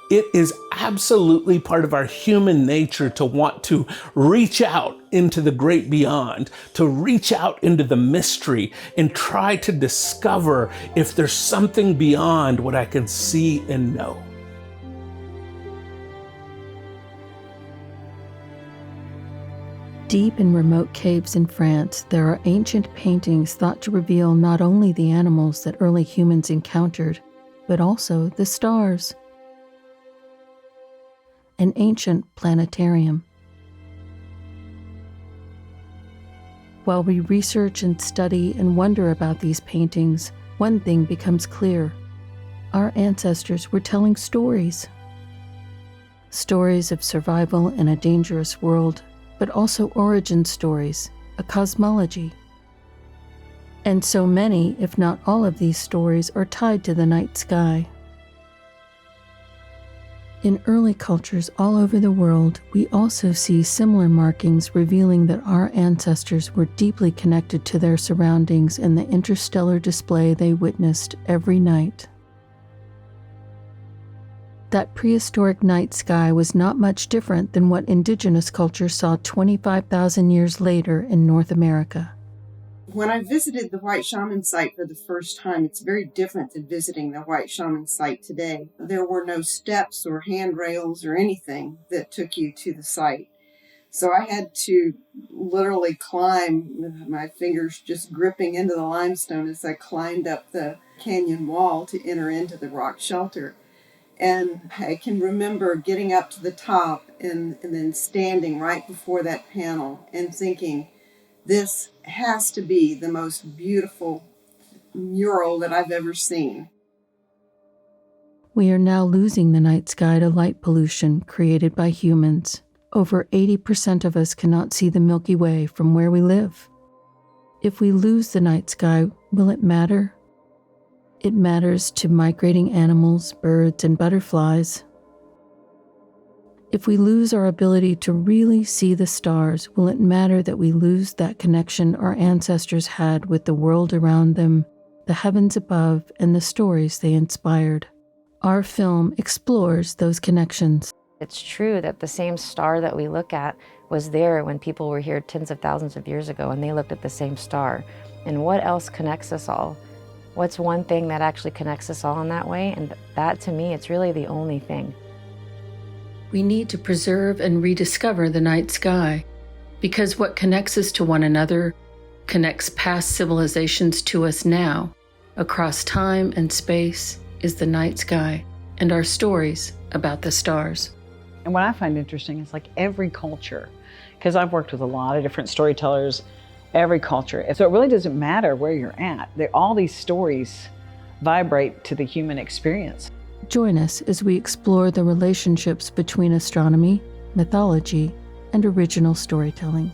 It is absolutely part of our human nature to want to reach out into the great beyond, to reach out into the mystery and try to discover if there's something beyond what I can see and know. Deep in remote caves in France, there are ancient paintings thought to reveal not only the animals that early humans encountered, but also the stars. An ancient planetarium. While we research and study and wonder about these paintings, one thing becomes clear. Our ancestors were telling stories. Stories of survival in a dangerous world, but also origin stories, a cosmology. And so many, if not all of these stories, are tied to the night sky. In early cultures all over the world, we also see similar markings revealing that our ancestors were deeply connected to their surroundings and the interstellar display they witnessed every night. That prehistoric night sky was not much different than what indigenous culture saw 25,000 years later in North America. When I visited the White Shaman site for the first time, it's very different than visiting the White Shaman site today. There were no steps or handrails or anything that took you to the site. So I had to literally climb with my fingers just gripping into the limestone as I climbed up the canyon wall to enter into the rock shelter. And I can remember getting up to the top and then standing right before that panel and thinking, this has to be the most beautiful mural that I've ever seen. We are now losing the night sky to light pollution created by humans. Over 80% of us cannot see the Milky Way from where we live. If we lose the night sky, will it matter? It matters to migrating animals, birds, and butterflies. If we lose our ability to really see the stars, will it matter that we lose that connection our ancestors had with the world around them, the heavens above, and the stories they inspired? Our film explores those connections. It's true that the same star that we look at was there when people were here tens of thousands of years ago and they looked at the same star. And what else connects us all? What's one thing that actually connects us all in that way? And that, to me, it's really the only thing. We need to preserve and rediscover the night sky, because what connects us to one another connects past civilizations to us now, across time and space, is the night sky and our stories about the stars. And what I find interesting is like every culture, because I've worked with a lot of different storytellers, every culture. So it really doesn't matter where you're at. All these stories vibrate to the human experience. Join us as we explore the relationships between astronomy, mythology, and original storytelling.